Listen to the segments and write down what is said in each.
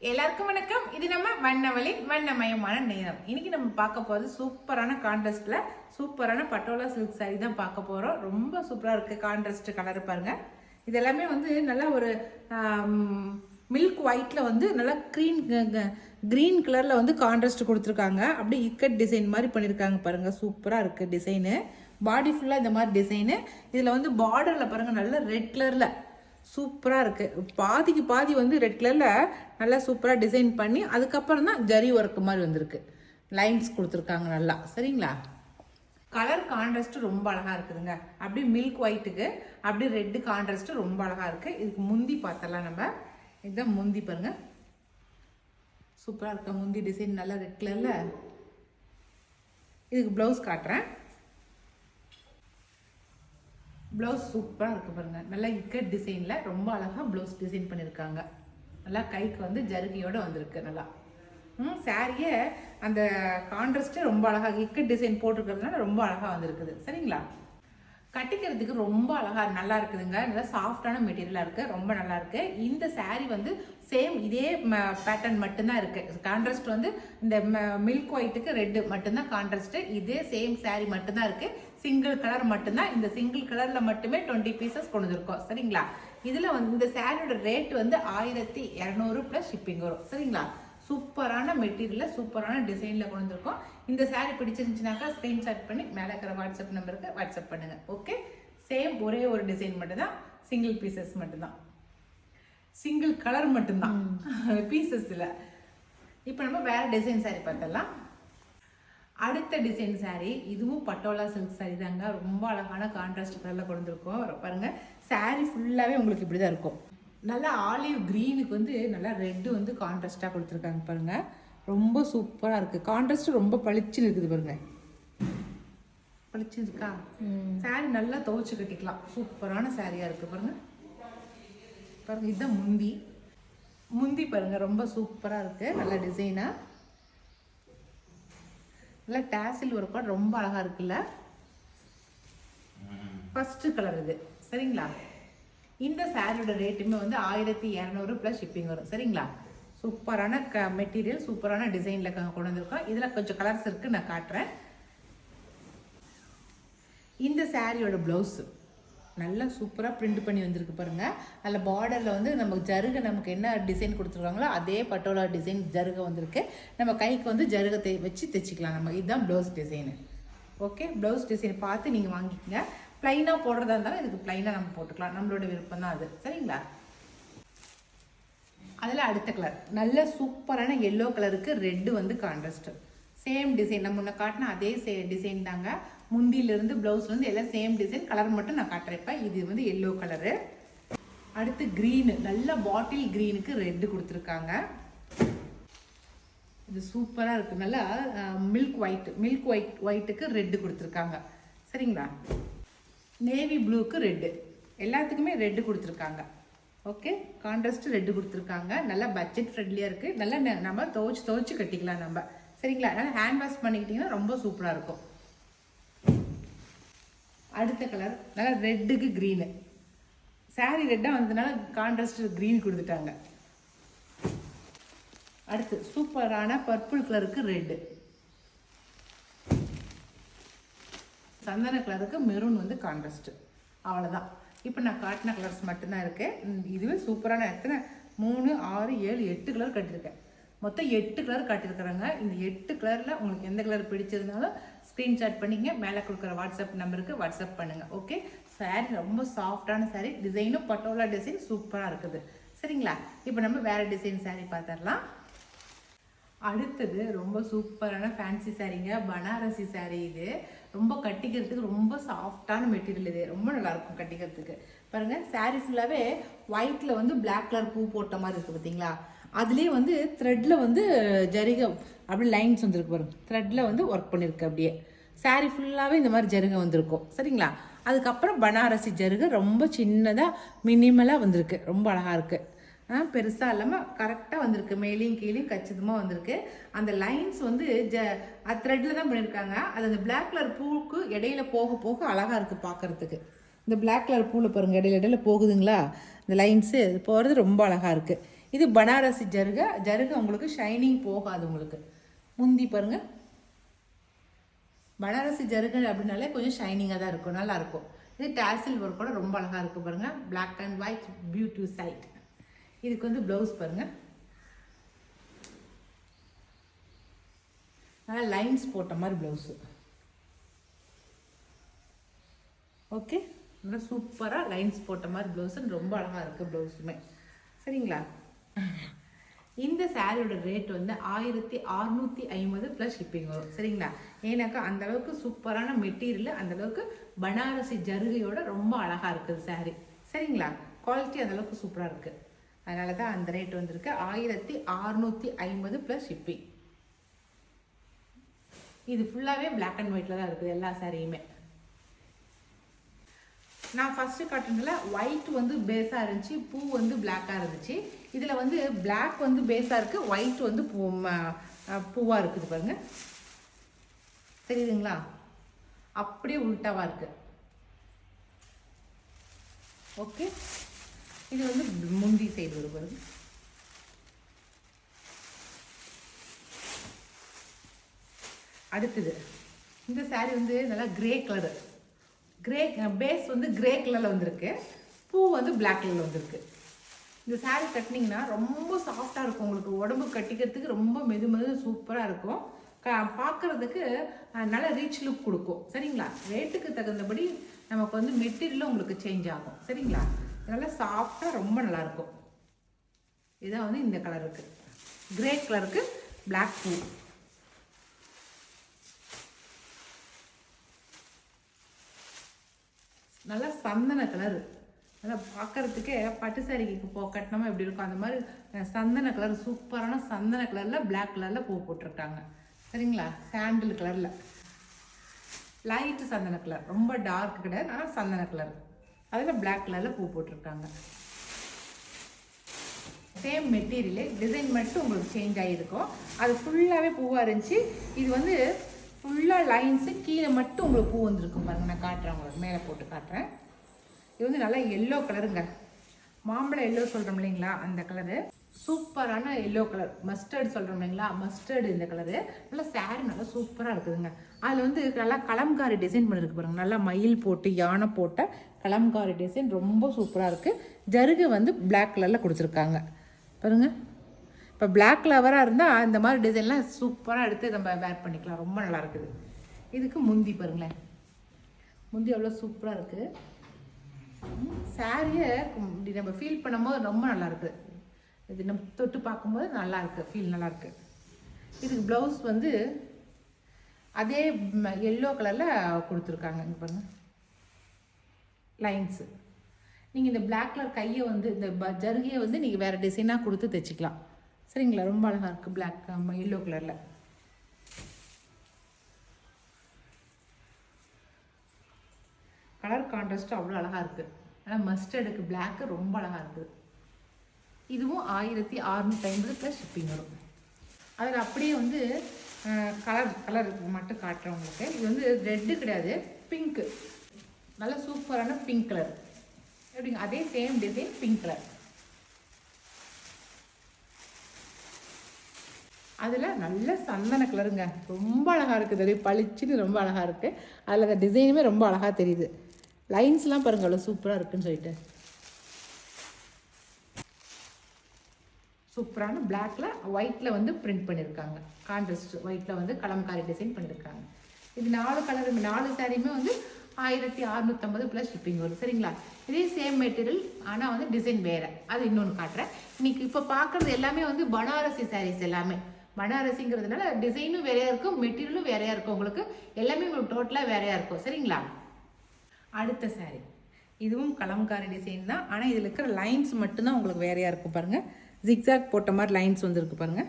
எல்லாருக்கும் வணக்கம். இது நம்ம வண்ணவழி வண்ணமயமான நேரம். இன்னைக்கு நம்ம பார்க்க போகிறது சூப்பரான கான்ட்ராஸ்ட்ல சூப்பரான பட்டோலா சில்க் சாரி தான் பார்க்க போறோம். ரொம்ப சூப்பரா இருக்கு. கான்ட்ராஸ்ட் கலர் பாருங்க. இது எல்லாமே வந்து நல்லா ஒரு மில்க் ஒயிட்ல வந்து நல்லா கிரீன் கலர்ல வந்து கான்ட்ராஸ்ட் கொடுத்துருக்காங்க. அப்படியே இக்கட் டிசைன் மாதிரி பண்ணியிருக்காங்க பாருங்க. சூப்பரா இருக்கு டிசைனு. பாடி ஃபுல்லா இந்த மாதிரி டிசைனு. இதுல வந்து பார்டர்ல பாருங்க நல்லா ரெட் கலர்ல சூப்பராக இருக்குது. பாதிக்கு பாதி வந்து ரெட் கலரில் நல்லா சூப்பராக டிசைன் பண்ணி அதுக்கப்புறம் தான் ஜரி ஒர்க்கு மாதிரி வந்திருக்கு. லைன்ஸ் கொடுத்துருக்காங்க நல்லா. சரிங்களா? கலர் கான்ட்ராஸ்ட்டு ரொம்ப அழகாக இருக்குதுங்க. அப்படி மில்க் ஒயிட்டுக்கு அப்படி ரெட்டு கான்ட்ராஸ்ட்டு ரொம்ப அழகாக இருக்குது. இதுக்கு முந்தி பார்த்தலாம் நம்ம. இதுதான் முந்தி பாருங்க. சூப்பராக இருக்க முந்தி டிசைன் நல்லா ரெட் கலரில். இதுக்கு ப்ளவுஸ் காட்டுறேன். ப்ளவுஸ் சூப்பராக இருக்குது பாருங்கள். நல்லா இக்கட் டிசைனில் ரொம்ப அழகாக ப்ளவுஸ் டிசைன் பண்ணியிருக்காங்க. நல்லா கைக்கு வந்து ஜருகியோடு வந்திருக்கு. நல்லா சாரியே அந்த கான்ட்ராஸ்ட்டே ரொம்ப அழகாக இக்கட் டிசைன் போட்டிருக்கிறதுனால ரொம்ப அழகாக வந்திருக்குது. சரிங்களா? கட்டிக்கிறதுக்கு ரொம்ப அழகா நல்லா இருக்குதுங்க. நல்லா சாஃப்டான மெட்டீரியலாக இருக்குது. ரொம்ப நல்லா இருக்குது. இந்த சாரீ வந்து சேம் இதே பேட்டர்ன் மட்டும்தான் இருக்குது. கான்ட்ராஸ்ட் வந்து இந்த மில்க் ஒயிட்டுக்கு ரெட்டு மட்டும்தான் கான்ட்ராஸ்ட்டு. இதே சேம் சாரீ மட்டும்தான் இருக்குது. சிங்கிள் கலர் மட்டும்தான். இந்த சிங்கிள் கலரில் மட்டுமே 20 பீசஸ் கொண்டு வந்திருக்கோம். சரிங்களா? இதில் வந்து இந்த சாரியோட ரேட் வந்து 1200 ப்ளஸ் ஷிப்பிங் வரும். சரிங்களா? சூப்பரான மெட்டீரியலில் சூப்பரான டிசைனில் கொண்டு வந்திருக்கோம். இந்த சாரீ பிடிச்சிருந்துச்சுனாக்கா ஸ்க்ரீன்ஷாட் பண்ணி மேலே இருக்கிற வாட்ஸ்அப் நம்பருக்கு வாட்ஸ்அப் பண்ணுங்கள். ஓகே. சேம் ஒரே ஒரு டிசைன் மட்டும்தான். சிங்கிள் பீசஸ் மட்டும்தான். சிங்கிள் கலர் மட்டும்தான். பீசஸ் இல்லை. இப்போ நம்ம வேற டிசைன் சாரீ பார்த்தலாம். அடுத்த டிசைன் சாரீ இதுவும் பட்டோலா சில்க் சாரீ தாங்க. ரொம்ப அழகான கான்ட்ராஸ்ட் கலரில் கொண்டு வந்திருக்கோம். பாருங்க. சாரீ ஃபுல்லாகவே உங்களுக்கு இப்படி தான் இருக்கும். நல்லா ஆலிவ் க்ரீனுக்கு வந்து நல்லா ரெட்டு வந்து கான்ட்ராஸ்டாக கொடுத்துருக்காங்க பாருங்க. ரொம்ப சூப்பராக இருக்குது. கான்ட்ராஸ்ட் ரொம்ப பளிச்சுன்னு இருக்குது பாருங்க. பளிச்சுன்னு இருக்கா? சாரீ நல்லா துவைச்சு கட்டிக்கலாம். சூப்பரான சாரியாக இருக்குது பாருங்க. பாருங்க. இதுதான் முந்தி. முந்தி பாருங்க. ரொம்ப சூப்பராக இருக்குது. நல்ல டிசைனாக நல்லா டேசில் ஒர்க்கோட ரொம்ப அழகாக இருக்குல்ல. ஃபர்ஸ்ட் கலர் இது. சரிங்களா? இந்த சாரியோட ரேட்டுமே வந்து 1200 ப்ளஸ் ஷிப்பிங் வரும். சரிங்களா? சூப்பரான மெட்டீரியல் சூப்பரான டிசைனில் கொண்டு வந்திருக்கோம். இதில் கொஞ்சம் கலர்ஸ் இருக்குது, நான் காட்டுறேன். இந்த சாரியோட ப்ளவுஸு நல்லா சூப்பராக பிரிண்ட் பண்ணி வந்திருக்கு பாருங்க. அதில் பார்டரில் வந்து நமக்கு ஜருகை நமக்கு என்ன டிசைன் கொடுத்துருக்காங்களோ அதே பட்டோலா டிசைன் ஜருகை வந்திருக்கு. நம்ம கைக்கு வந்து ஜருகை வச்சு தைச்சிக்கலாம் நம்ம. இதுதான் blouse design. Okay. Blouse design பார்த்து நீங்கள் வாங்கிக்கோங்க. ப்ளைனாக போடுறதா இருந்தாலும் இதுக்கு ப்ளைனாக நம்ம போட்டுக்கலாம். நம்மளோட விருப்பம் தான் அது. சரிங்களா? அதில் அடுத்த கலர் நல்ல சூப்பரான எல்லோ கலருக்கு ரெட்டு வந்து கான்ட்ராஸ்ட். சேம் டிசைன் நம்ம முன்ன காட்டினா அதே டிசைன் தாங்க. முந்தியிலிருந்து ப்ளவுஸ்லேருந்து எல்லாம் சேம் டிசைன். கலர் மட்டும் நான் காட்டுறேன். இது வந்து எல்லோ கலரு. அடுத்து க்ரீனு நல்ல பாட்டில் க்ரீனுக்கு ரெட்டு கொடுத்துருக்காங்க. இது சூப்பராக இருக்குது. நல்லா மில்க் ஒயிட்டுக்கு ரெட்டு கொடுத்துருக்காங்க. சரிங்களா? நேவி ப்ளூக்கு ரெட்டு. எல்லாத்துக்குமே ரெட்டு கொடுத்துருக்காங்க. ஓகே. கான்ட்ராஸ்ட் ரெட்டு கொடுத்துருக்காங்க. நல்லா பட்ஜெட் ஃப்ரெண்ட்லியாக இருக்குது. நல்லா நம்ம துவைச்சு கட்டிக்கலாம் நம்ம. சரிங்களா? அதனால் ஹேண்ட் வாஷ் பண்ணிக்கிட்டிங்கன்னா ரொம்ப சூப்பராக இருக்கும். அடுத்த கலர் நல்லா ரெட்டுக்கு க்ரீனு. சாரீ ரெட்டாக வந்ததுனால கான்ட்ராஸ்ட் க்ரீன் கொடுத்துட்டாங்க. அடுத்து சூப்பரான பர்பிள் கலருக்கு ரெட்டு. சந்தன கலருக்கு மெரூன் வந்து கான்ட்ராஸ்ட். அவ்வளோதான். இப்போ நான் காட்டின கலர்ஸ் மட்டும்தான் இருக்கு. இதுவே சூப்பரான எத்தனை 3 6 7 8 கலர் கட்டியிருக்கேன். மொத்தம் 8 கலர் காட்டியிருக்கிறேங்க. இந்த 8 கலரில் உங்களுக்கு எந்த கலர் பிடிச்சிருந்தாலும் ஸ்க்ரீன்ஷாட் பண்ணிங்க. மேலே கொடுக்குற வாட்ஸ்அப் நம்பருக்கு வாட்ஸ்அப் பண்ணுங்கள். ஓகே. சாரீ ரொம்ப சாஃப்டான சாரீ. டிசைனும் பட்டோலா டிசைன் சூப்பராக இருக்குது. சரிங்களா? இப்போ நம்ம வேறு டிசைன் சாரீ பார்த்துடலாம். அடுத்தது ரொம்ப சூப்பரான ஃபேன்சி சாரீங்க. பனாரசி சாரீ. இது ரொம்ப கட்டிக்கிறதுக்கு ரொம்ப சாஃப்டான மெட்டீரியல். இது ரொம்ப நல்லாயிருக்கும் கட்டிக்கிறதுக்கு. பாருங்கள். சாரீ ஃபுல்லாகவே ஒயிட்டில் வந்து பிளாக் கலர் பூ போட்ட மாதிரி இருக்குது பார்த்தீங்களா? அதுலேயே வந்து த்ரெட்டில் வந்து ஜரிகை அப்படி லைன்ஸ் வந்துருக்கு பாருங்க. த்ரெட்டில் வந்து ஒர்க் பண்ணியிருக்கு. அப்படியே சாரீ ஃபுல்லாகவே இந்த மாதிரி ஜருகை வந்திருக்கும். சரிங்களா? அதுக்கப்புறம் பனாரசி ஜருகை ரொம்ப சின்னதாக மினிமலாக வந்திருக்கு. ரொம்ப அழகாக இருக்குது. பெருசாக இல்லாமல் கரெக்டாக வந்திருக்கு. மேலேயும் கீழேயும் கச்சிதமாக வந்திருக்கு. அந்த லைன்ஸ் வந்து த்ரெட்டில் தான் பண்ணியிருக்காங்க. அது அந்த பிளாக் கலர் பூவுக்கு இடையில போக போக அழகாக இருக்குது பார்க்குறதுக்கு. இந்த பிளாக் கலர் பூவில் பாருங்கள் இடையில போகுதுங்களா? இந்த லைன்ஸு போகிறது ரொம்ப அழகாக இருக்குது. இது பனாரசி ஜருகை உங்களுக்கு ஷைனிங் போகாது. உங்களுக்கு முந்தி பாருங்கள், பனாரசி ஜருகை அப்படின்னாலே கொஞ்சம் ஷைனிங்காக தான் இருக்கும், நல்லாயிருக்கும். இது டாசில் ஒர்க் கூட ரொம்ப அழகாக இருக்குது பாருங்கள். Black and white beauty side. இதுக்கு வந்து ப்ளவுஸ் பாருங்கள், நல்லா லைன்ஸ் போட்ட மாதிரி ப்ளவுஸு. ஓகே, நல்லா சூப்பராக லைன்ஸ் போட்ட மாதிரி ப்ளவுஸுன்னு ரொம்ப அழகாக இருக்குது ப்ளவுஸுமே. சரிங்களா? இந்த சாரியோட ரேட் வந்து 1650 ப்ளஸ் ஷிப்பிங் வரும். சரிங்களா? ஏன்னாக்கா அந்தளவுக்கு சூப்பரான மெட்டீரியல், அந்தளவுக்கு பனாரசி ஜருகையோட ரொம்ப அழகாக இருக்குது சாரி. சரிங்களா? குவாலிட்டி அந்தளவுக்கு சூப்பராக இருக்குது. அதனால தான் அந்த ரேட் வந்திருக்கு 1650 ப்ளஸ் ஷிப்பிங். இது ஃபுல்லாகவே பிளாக் அண்ட் ஒயிட்டில் தான் இருக்குது எல்லா சாரியுமே. நான் ஃபஸ்ட்டு காட்டுனதில் ஒயிட் வந்து பேஸாக இருந்துச்சு, பூ வந்து பிளாக்காக இருந்துச்சு. இதில் வந்து பிளாக் வந்து பேஸாக இருக்குது, ஒயிட் வந்து பூவாக இருக்குது பாருங்கள். தெரியுதுங்களா? அப்படியே உள்டாவாக இருக்குது. ஓகே, இது வந்து முந்தி சைடு வரும் பாருங்க. அடுத்தது இந்த சாரி வந்து நல்லா கிரே கலரு, கிரே பேஸ் வந்து கிரே கலரில் வந்திருக்கு, பூ வந்து பிளாக் கலரில் வந்திருக்கு. இந்த சாரீ கட்டினீங்கன்னா ரொம்ப சாஃப்டாக இருக்கும், உங்களுக்கு உடம்பு கட்டிக்கிறதுக்கு ரொம்ப மெது சூப்பராக இருக்கும். பார்க்குறதுக்கு நல்ல ரீச் லுக் கொடுக்கும். சரிங்களா? ரேட்டுக்கு தகுந்தபடி நமக்கு வந்து மெட்டீரியலும் உங்களுக்கு சேஞ்ச் ஆகும். சரிங்களா? நல்லா சாஃப்டாக ரொம்ப நல்லாயிருக்கும். இதுதான் வந்து இந்த கலருக்கு, கிரே கலருக்கு பிளாக் பூ. நல்லா சந்தன கலரு, நல்லா பார்க்கறதுக்கே பட்டு சாரிக்கு கட்டினமா எப்படி இருக்கும் அந்த மாதிரி சந்தன கலர், சூப்பரான சந்தன கலரில் பிளாக் கலரில் பூ போட்டிருக்காங்க. சரிங்களா? சாண்டில் கலரில் லைட்டு சந்தன கலர், ரொம்ப டார்க் கிடையாது, ஆனால் சந்தன கலர், அதில் பிளாக் கலரில் பூ போட்டிருக்காங்க. சேம் மெட்டீரியலே, டிசைன் மட்டும் உங்களுக்கு சேஞ்ச் ஆகிருக்கும். அது ஃபுல்லாகவே பூவாக இருந்துச்சு. இது வந்து ஃபுல்லாக லைன்ஸு, கீழே மட்டும் உங்களுக்கு பூ வந்துருக்கும் பாருங்க. நான் காட்டுறேன், உங்களுக்கு மேலே போட்டு காட்டுறேன். இது வந்து நல்லா எல்லோ கலருங்க, மாம்பழம் எல்லோ சொல்கிறோம் இல்லைங்களா, அந்த கலரு. சூப்பரான எல்லோ கலர், மஸ்டர்டு சொல்கிறோம் இல்லைங்களா, மஸ்டர்டு இந்த கலரு. நல்லா சாரி நல்லா சூப்பராக இருக்குதுங்க. அதில் வந்து நல்லா கலம்காரி டிசைன் பண்ணிருக்கு பாருங்க, நல்லா மயில் போட்டு யானை போட்ட கலம்காரி டிசைன் ரொம்ப சூப்பராக இருக்குது. ஜருகு வந்து பிளாக் கலரில் கொடுத்துருக்காங்க பாருங்கள். இப்போ பிளாக் கலராக இருந்தால் இந்த மாதிரி டிசைன்லாம் சூப்பராக எடுத்து நம்ம வேர் பண்ணிக்கலாம், ரொம்ப நல்லா இருக்குது. இதுக்கு முந்தி பாருங்களேன், முந்தி அவ்வளோ சூப்பராக இருக்குது. சாரியை இப்படி நம்ம ஃபீல் பண்ணும்போது ரொம்ப நல்லாயிருக்கு. இது நம்ம தொட்டு பார்க்கும்போது நல்லாயிருக்கு, ஃபீல் நல்லாயிருக்கு. இதுக்கு ப்ளவுஸ் வந்து அதே எல்லோ கலரில் கொடுத்துருக்காங்க. இங்கே பாருங்கள் லைன்ஸு. நீங்கள் இந்த பிளாக் கலர் கையை வந்து இந்த ஜருகையை வந்து நீங்கள் வேறு டிசைனாக கொடுத்து தைச்சிக்கலாம். சரிங்களா? ரொம்ப அழகாக இருக்குது பிளாக் எல்லோ கலரில். கலர் கான்ட்ராஸ்ட்டு அவ்வளோ அழகாக இருக்குது. ஆனால் மஸ்டர்டுக்கு பிளாக்கு ரொம்ப அழகாக இருக்குது. இதுவும் 1650 ப்ளஸ் ஷிப்பிங் வரும். அதில் அப்படியே வந்து கலர் மட்டும் காட்டுறேன் உங்களுக்கு. இது வந்து ரெட்டு கிடையாது, பிங்க்கு, நல்ல சூப்பரான பிங்க் கலர். எப்படிங்க அதே சேம் டிசைன் பிங்க் கலர். அதில் நல்ல சந்தன கலருங்க, ரொம்ப அழகாக இருக்குது. அப்படியே பளிச்சுன்னு ரொம்ப அழகாக இருக்குது. அதில் அந்த டிசைனுமே ரொம்ப அழகாக தெரியுது. லைன்ஸ்லாம் பாருங்கள் அவ்வளோ சூப்பராக இருக்குன்னு சொல்லிட்டு. சூப்பரான பிளாக்ல ஒயிட்டில் வந்து பிரிண்ட் பண்ணியிருக்காங்க. கான்ட்ராஸ்ட் ஒயிட்டில் வந்து கலம்காரி டிசைன் பண்ணியிருக்காங்க. இது 4 கலர், 4 சாரியுமே வந்து 1650 ப்ளஸ் ஷிப்பிங் வரும். சரிங்களா? இதே சேம் மெட்டீரியல், ஆனால் வந்து டிசைன் வேறு. அது இன்னொன்று காட்டுறேன். இன்னைக்கு இப்போ பார்க்குறது எல்லாமே வந்து பனாரசி சாரீஸ். எல்லாமே பனாரசிங்கிறதுனால டிசைனும் வேறையாக இருக்கும், மெட்டீரியலும் வேறையாக இருக்கும். உங்களுக்கு எல்லாமே உங்களுக்கு டோட்டலாக வேறையாக இருக்கும். சரிங்களா? அடுத்த சாரீ இதுவும் கலம்காரி டிசைன் தான், ஆனால் இதில் இருக்கிற லைன்ஸ் மட்டும்தான் உங்களுக்கு வேறையாக இருக்கும் பாருங்கள். ஜிக்ஸாக் போட்ட மாதிரி லைன்ஸ் வந்துருக்கு பாருங்கள்,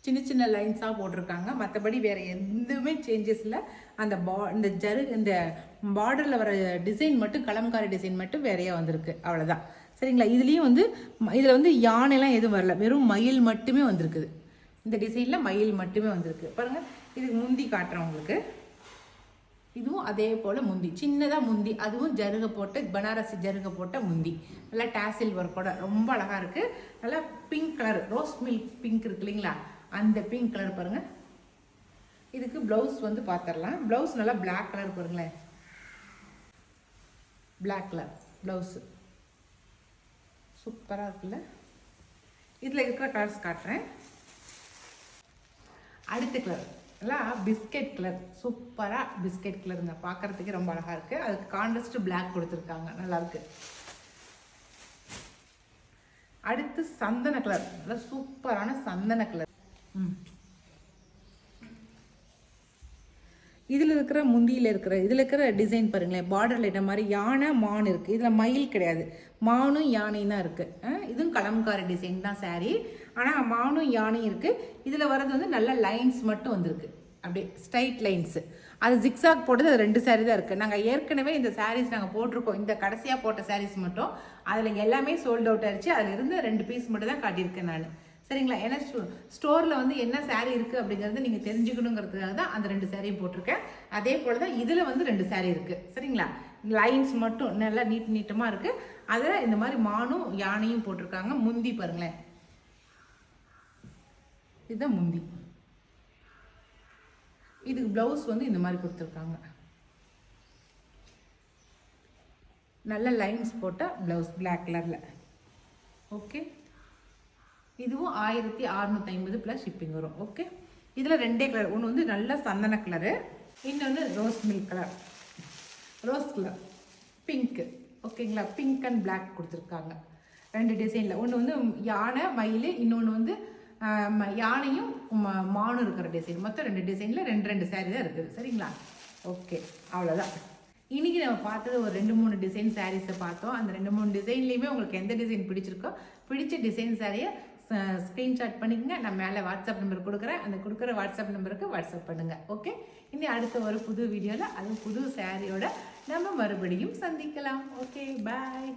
சின்ன சின்ன லைன்ஸாக போட்டிருக்காங்க. மற்றபடி வேறு எதுவுமே சேஞ்சஸ் இல்லை. அந்த இந்த பார்டரில் வர டிசைன் மட்டும், கலம்காரி டிசைன் மட்டும் வேறையாக வந்திருக்கு, அவ்வளோதான். சரிங்களா? இதுலேயும் வந்து இதில் வந்து யானைலாம் எதுவும் வரல, வெறும் மயில் மட்டுமே வந்திருக்குது. இந்த டிசைனில் மயில் மட்டுமே வந்திருக்கு பாருங்கள். இதுக்கு முந்தி காட்டுறேன் உங்களுக்கு. இதுவும் அதே போல் முந்தி, சின்னதாக முந்தி, அதுவும் ஜருகை போட்டு பனாரசி ஜருகை போட்ட முந்தி, நல்லா டாசில் ஒர்க்கோட ரொம்ப அழகாக இருக்குது. நல்லா pink colour, rose milk pink இருக்கு இல்லைங்களா, அந்த பிங்க் கலர் பாருங்கள். இதுக்கு ப்ளவுஸ் வந்து பார்த்துடலாம். ப்ளவுஸ் நல்லா பிளாக் கலர் பாருங்களேன், பிளாக் கலர் ப்ளவுஸு சூப்பராக இருக்குல்ல. இதில் இருக்கிற கலர்ஸ் காட்டுறேன். அடுத்த கலர் எல்லாம் பிஸ்கெட் கலர், சூப்பராக பிஸ்கெட் கலருங்க, பார்க்குறதுக்கு ரொம்ப அழகாக இருக்குது. அதுக்கு கான்ட்ராஸ்ட் பிளாக் கொடுத்துருக்காங்க, நல்லாயிருக்கு. அடுத்து சந்தன கலர், நல்லா சூப்பரான சந்தன கலர். இதில் இருக்கிற முந்தியில் இருக்கிற இதில் இருக்கிற டிசைன் பாருங்களேன், பார்டரில் இந்த மாதிரி யானை மான் இருக்குது. இதில் மயில் கிடையாது, மானும் யானையும் தான் இருக்குது. இதுவும் கலம்காரி டிசைன் தான் சாரீ, ஆனால் மானும் யானையும் இருக்குது. இதில் வர்றது வந்து நல்ல லைன்ஸ் மட்டும் வந்திருக்கு, அப்படியே ஸ்ட்ரைட் லைன்ஸு. அது ஜிக்ஸாக் போட்டது அது 2 சாரீ தான் இருக்குது. நாங்கள் ஏற்கனவே இந்த சாரீஸ் நாங்கள் போட்டிருக்கோம், இந்த கடைசியாக போட்ட சாரீஸ் மட்டும். அதில் எல்லாமே சோல்ட் அவுட் ஆயிடுச்சு. அதில் இருந்து 2 பீஸ் மட்டும் தான் காட்டியிருக்கேன் நான், சரிங்களா. ஏன்னா ஸ்டோரில் வந்து என்ன சாரீ இருக்குது அப்படிங்கிறது நீங்கள் தெரிஞ்சுக்கணுங்கிறதுக்காக தான் அந்த 2 சாரியும் போட்டிருக்கேன். அதே போல் தான் இதில் வந்து 2 சாரீ இருக்குது, சரிங்களா. லைன்ஸ் மட்டும் நல்லா நீட்டமாக இருக்குது. அதில் இந்த மாதிரி மானும் யானையும் போட்டிருக்காங்க. முந்தி பாருங்களேன், இதுதான் முந்தி. இதுக்கு ப்ளவுஸ் வந்து இந்த மாதிரி கொடுத்துருக்காங்க, நல்ல லைன்ஸ் போட்ட ப்ளவுஸ் பிளாக் கலரில். ஓகே, இதுவும் 1650 ப்ளஸ் ஷிப்பிங் வரும். ஓகே, இதில் 2 கலர், ஒன்று வந்து நல்ல சந்தன கலரு, இன்னொன்று rose milk colour, rose colour, pink. ஓகேங்களா, பிங்க் அண்ட் பிளாக் கொடுத்துருக்காங்க 2 டிசைனில். ஒன்று வந்து யானை மயில், இன்னொன்று வந்து யானையும் மானும் இருக்கிற டிசைன். மொத்தம் 2 டிசைனில் 2 சாரீ தான் இருக்குது, சரிங்களா. ஓகே, அவ்வளோதான். இன்றைக்கி நம்ம பார்த்தது ஒரு 2-3 டிசைன் சாரீஸை பார்த்தோம். அந்த 2-3 டிசைன்லேயுமே உங்களுக்கு எந்த டிசைன் பிடிச்சிருக்கோ, பிடிச்ச டிசைன் சாரியை ஸ்க்ரீன்ஷாட் பண்ணிக்கங்க. நான் மேலே வாட்ஸ்அப் நம்பர் கொடுக்குறேன், அந்த கொடுக்குற வாட்ஸ்அப் நம்பருக்கு வாட்ஸ்அப் பண்ணுங்கள். ஓகே, இனி அடுத்த ஒரு புது வீடியோவில் அது புது சாரியோட நம்ம மறுபடியும் சந்திக்கலாம். ஓகே, பாய்.